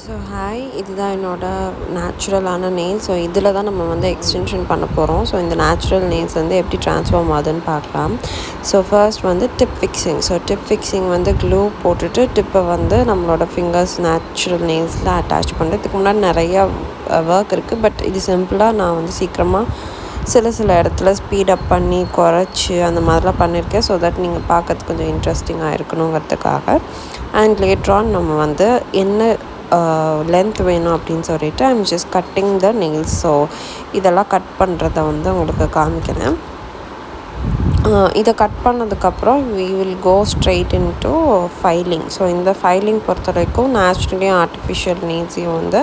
So hi, இதுதான் என்னோட நேச்சுரலான நெயில். ஸோ இதில் தான் நம்ம வந்து எக்ஸ்டென்ஷன் பண்ண போகிறோம். ஸோ இந்த நேச்சுரல் நெயில்ஸ் வந்து எப்படி ட்ரான்ஸ்ஃபார்ம் ஆகுதுன்னு பார்க்கலாம். ஸோ ஃபர்ஸ்ட் வந்து dip fixing. So dip fixing வந்து க்ளூ போட்டுட்டு டிப்பை வந்து நம்மளோட ஃபிங்கர்ஸ் நேச்சுரல் நெயில்ஸில் அட்டாச் பண்ணுறதுக்கு முன்னாடி நிறையா ஒர்க் இருக்குது. பட் இது சிம்பிளாக நான் வந்து சீக்கிரமாக சில இடத்துல ஸ்பீடப் பண்ணி குறைச்சி அந்த மாதிரிலாம் பண்ணியிருக்கேன். ஸோ தட் நீங்கள் பார்க்கறதுக்கு கொஞ்சம் இன்ட்ரெஸ்டிங்காக இருக்கணுங்கிறதுக்காக. அண்ட் லேட்ரான் நம்ம வந்து என்ன லென்த் வேணும் அப்படின்னு சொல்லிட்டு I'm just cutting the nails. So இதெல்லாம் கட் பண்ணுறத வந்து உங்களுக்கு காமிக்கிறேன். இதை கட் பண்ணதுக்கப்புறம் we will go straight into filing. So இந்த ஃபைலிங் பொறுத்த வரைக்கும் நேச்சுரலியும் ஆர்டிஃபிஷியல் நெயில்ஸையும் வந்து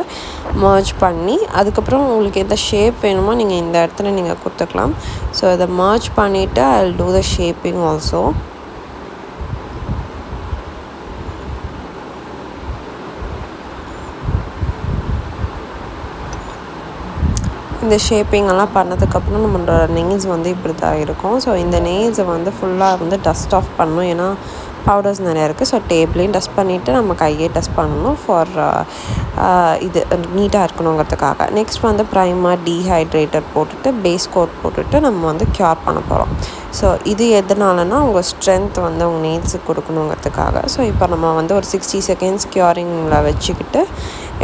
மர்ஜ் பண்ணி அதுக்கப்புறம் உங்களுக்கு எந்த ஷேப் வேணுமோ நீங்கள் இந்த இடத்துல நீங்கள் கொடுத்துக்கலாம். ஸோ இதை மர்ஜ் பண்ணிவிட்டு I will do the shaping also. இந்த ஷேப்பிங்கெல்லாம் பண்ணதுக்கப்புறம் நம்மளோட நெயில்ஸ் வந்து இப்படி தான் இருக்கும். ஸோ இந்த நெயில்ஸை வந்து ஃபுல்லாக வந்து டஸ்ட் ஆஃப் பண்ணணும். ஏன்னா பவுடர்ஸ் நிறையா இருக்குது. ஸோ டேபிளையும் டஸ்ட் பண்ணிவிட்டு நம்ம கையே டஸ்ட் பண்ணணும் ஃபார் இது நீட்டாக இருக்கணுங்கிறதுக்காக. நெக்ஸ்ட் வந்து ப்ரைமர், டீஹைட்ரேட்டர் போட்டுட்டு பேஸ் கோட் போட்டுட்டு நம்ம வந்து க்யூர் பண்ண போகிறோம். ஸோ இது எதனாலனா உங்கள் ஸ்ட்ரென்த் வந்து உங்கள் நெயில்ஸுக்கு கொடுக்கணுங்கிறதுக்காக. ஸோ இப்போ நம்ம வந்து ஒரு 60 செகண்ட்ஸ் க்யூரிங்கில் வச்சுக்கிட்டு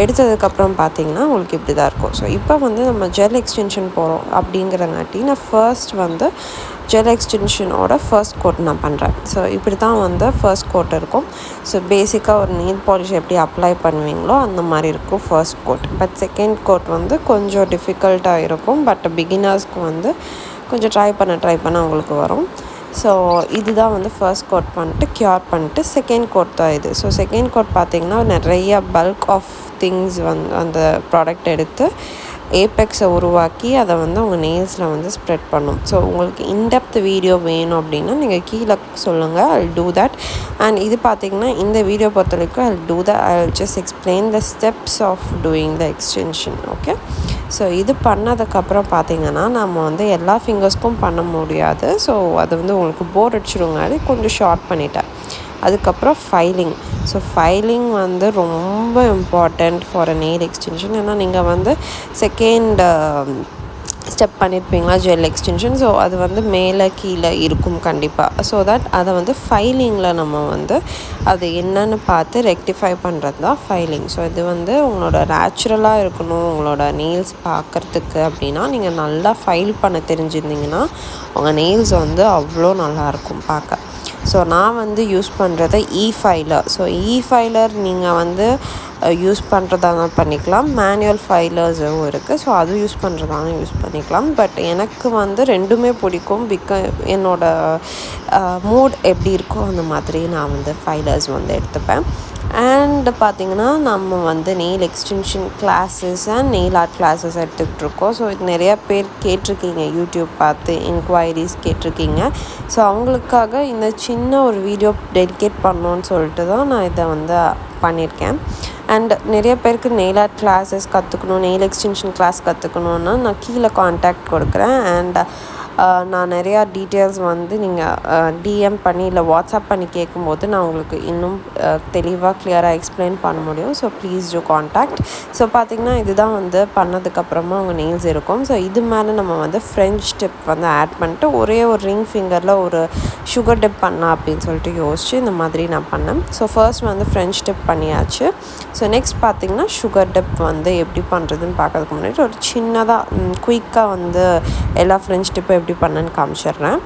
எடுத்ததுக்கப்புறம் பார்த்திங்கன்னா உங்களுக்கு இப்படி தான் இருக்கும். ஸோ இப்போ வந்து நம்ம ஜெல் எக்ஸ்டென்ஷன் போகிறோம் அப்படிங்கிறங்காட்டி நான் ஃபர்ஸ்ட் வந்து ஜெல் எக்ஸ்டென்ஷனோட ஃபர்ஸ்ட் கோட் நான் பண்ணுறேன். ஸோ இப்படி தான் வந்து ஃபர்ஸ்ட் கோட் இருக்கும். ஸோ பேசிக்காக ஒரு நெயில் பாலிஷ் எப்படி அப்ளை பண்ணுவீங்களோ அந்த மாதிரி இருக்கும் first coat. But second coat வந்து கொஞ்சம் டிஃபிகல்ட்டாக இருக்கும். பட் பிகினர்ஸ்க்கு வந்து கொஞ்சம் ட்ரை பண்ண உங்களுக்கு வரும். ஸோ இதுதான் வந்து ஃபர்ஸ்ட் கோட் பண்ணிட்டு க்யூர் பண்ணிட்டு செகண்ட் கோட் தான் இது. ஸோ செகண்ட் கோட் பார்த்திங்கன்னா நிறைய பல்க் ஆஃப் திங்ஸ் வந்து அந்த ப்ராடக்ட் எடுத்து ஏபெக்ஸை உருவாக்கி அதை வந்து உங்கள் நெயில்ஸில் வந்து ஸ்ப்ரெட் பண்ணும். ஸோ உங்களுக்கு இன்டெப்த் வீடியோ வேணும் அப்படின்னா நீங்கள் கீழே சொல்லுங்கள், ஐ டூ தட். அண்ட் இது பார்த்திங்கன்னா இந்த வீடியோ பொறுத்த வரைக்கும் I do the I just explain the steps of doing the extension. Okay, so இது பண்ணதுக்கப்புறம் பார்த்திங்கன்னா நம்ம வந்து எல்லா ஃபிங்கர்ஸ்க்கும் பண்ண முடியாது. ஸோ அது வந்து உங்களுக்கு போர் அடிச்சிடுங்காடி கொஞ்சம் ஷார்ட் பண்ணிட்டேன். அதுக்கப்புறம் ஃபைலிங். ஸோ ஃபைலிங் வந்து ரொம்ப important for a nail extension. ஏன்னா நீங்கள் வந்து செகண்ட் ஸ்டெப் பண்ணியிருப்பீங்களா ஜெல் எக்ஸ்டென்ஷன். ஸோ அது வந்து மேலே கீழே இருக்கும் கண்டிப்பாக. ஸோ தட் அதை வந்து ஃபைலிங்கில் நம்ம வந்து அது என்னன்னு பார்த்து ரெக்டிஃபை பண்ணுறது தான் ஃபைலிங். ஸோ இது வந்து உங்களோட நேச்சுரலாக இருக்கணும் உங்களோட நெயில்ஸ் பார்க்குறதுக்கு அப்படின்னா நீங்கள் நல்லா ஃபைல் பண்ண தெரிஞ்சிருந்தீங்கன்னா உங்கள் நெயில்ஸ் வந்து அவ்வளோ நல்லாயிருக்கும் பார்க்க. ஸோ நான் வந்து யூஸ் பண்ணுறது ஃபைலர். ஸோ ஃபைலர் நீங்கள் வந்து யூஸ் பண்ணுறதாலும் பண்ணிக்கலாம், மேனுவல் ஃபைலர்ஸும் இருக்குது. ஸோ அது யூஸ் பண்ணுறதாலும் யூஸ் பண்ணிக்கலாம். பட் எனக்கு வந்து ரெண்டுமே பிடிக்கும். என்னோடய மூட் எப்படி இருக்கோ அந்த மாதிரி நான் வந்து ஃபைலர்ஸ் வந்து எடுத்துப்பேன். அண்ட் பார்த்திங்கன்னா நம்ம வந்து nail extension classes and nail art classes எடுத்துகிட்ருக்கோம். ஸோ இது நிறையா பேர் கேட்டிருக்கீங்க, யூடியூப் பார்த்து என்கொயரிஸ் கேட்டிருக்கீங்க. ஸோ அவங்களுக்காக இந்த சின்ன ஒரு வீடியோ டெடிகேட் பண்ணணுன்னு சொல்லிட்டு தான் நான் இதை வந்து பண்ணியிருக்கேன். அண்ட் நிறைய பேருக்கு நெயில் ஆர்ட் கிளாஸஸ் கற்றுக்கணும், நெயில் எக்ஸ்டென்ஷன் கிளாஸ் கற்றுக்கணுன்னா நான் கீழே கான்டாக்ட் கொடுக்குறேன். அண்ட் நான் நிறையா டீட்டெயில்ஸ் வந்து நீங்கள் டிஎம் பண்ணி இல்லை வாட்ஸ்அப் பண்ணி கேட்கும்போது நான் உங்களுக்கு இன்னும் தெளிவாக கிளியராக எக்ஸ்பிளைன் பண்ண முடியும். So please do contact. So பார்த்திங்கன்னா இதுதான் வந்து பண்ணதுக்கப்புறமா உங்கள் நெயில்ஸ் இருக்கும். ஸோ இது மேலே நம்ம வந்து ஃப்ரெஞ்ச் டிப் வந்து ஆட் பண்ணிட்டு ஒரே ஒரு ரிங் ஃபிங்கரில் ஒரு சுகர் டிப் பண்ணலாம் அப்படின்னு சொல்லிட்டு யோசிச்சு இந்த மாதிரி நான் பண்ணேன். ஸோ ஃபர்ஸ்ட் வந்து ஃப்ரெஞ்ச் டிப் பண்ணியாச்சு. ஸோ நெக்ஸ்ட் பார்த்திங்கன்னா சுகர் டிப் வந்து எப்படி பண்ணுறதுன்னு பார்க்கறதுக்கு முன்னாடி ஒரு சின்னதாக குயிக்காக வந்து எல்லா ஃப்ரெஞ்ச் டிப்பும் எப்படி பண்ணேன்னு காமிச்சிடுறேன்.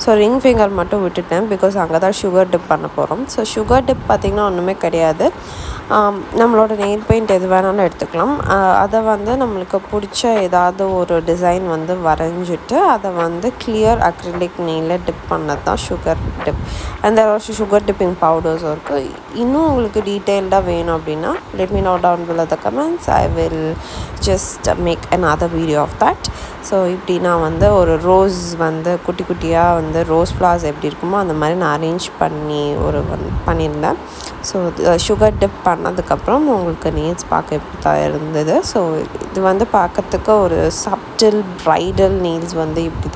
ஸோ ரிங் ஃபிங்கர் மட்டும் விட்டுட்டேன் பிகாஸ் அங்கே தான் சுகர் டிப் பண்ண போகிறோம். ஸோ சுகர் டிப் பார்த்திங்கன்னா ஒன்றுமே கிடையாது. நம்மளோட நெயில் பெயிண்ட் எது வேணாலும் எடுத்துக்கலாம். அதை வந்து நம்மளுக்கு பிடிச்ச ஏதாவது ஒரு டிசைன் வந்து வரைஞ்சிட்டு அதை வந்து கிளியர் அக்ரிலிக் நெயிலில் டிப் பண்ணது தான் சுகர் டிப். அந்த சுகர் டிப்பிங் பவுடர்ஸும் இருக்குது. இன்னும் உங்களுக்கு டீட்டெயில்டாக வேணும் அப்படின்னா let me know down below the comments. I will just make another video of that. So இப்படி நான் வந்து ஒரு ரோஸ் வந்து குட்டி குட்டியாக வந்து ரோஸ் ஃப்ளவர்ஸ் எப்படி இருக்குமோ அந்த மாதிரி நான் அரேஞ்ச் பண்ணி பண்ணியிருந்தேன். ஸோ சுகர் டிப் பண்ணதுக்கப்புறம் உங்களுக்கு நெயில்ஸ் பார்க்க எப்படி தான் இருந்தது. ஸோ இது வந்து பார்க்கறதுக்கு ஒரு சப்டில் ப்ரைடல் நெயில்ஸ் வந்து இப்படி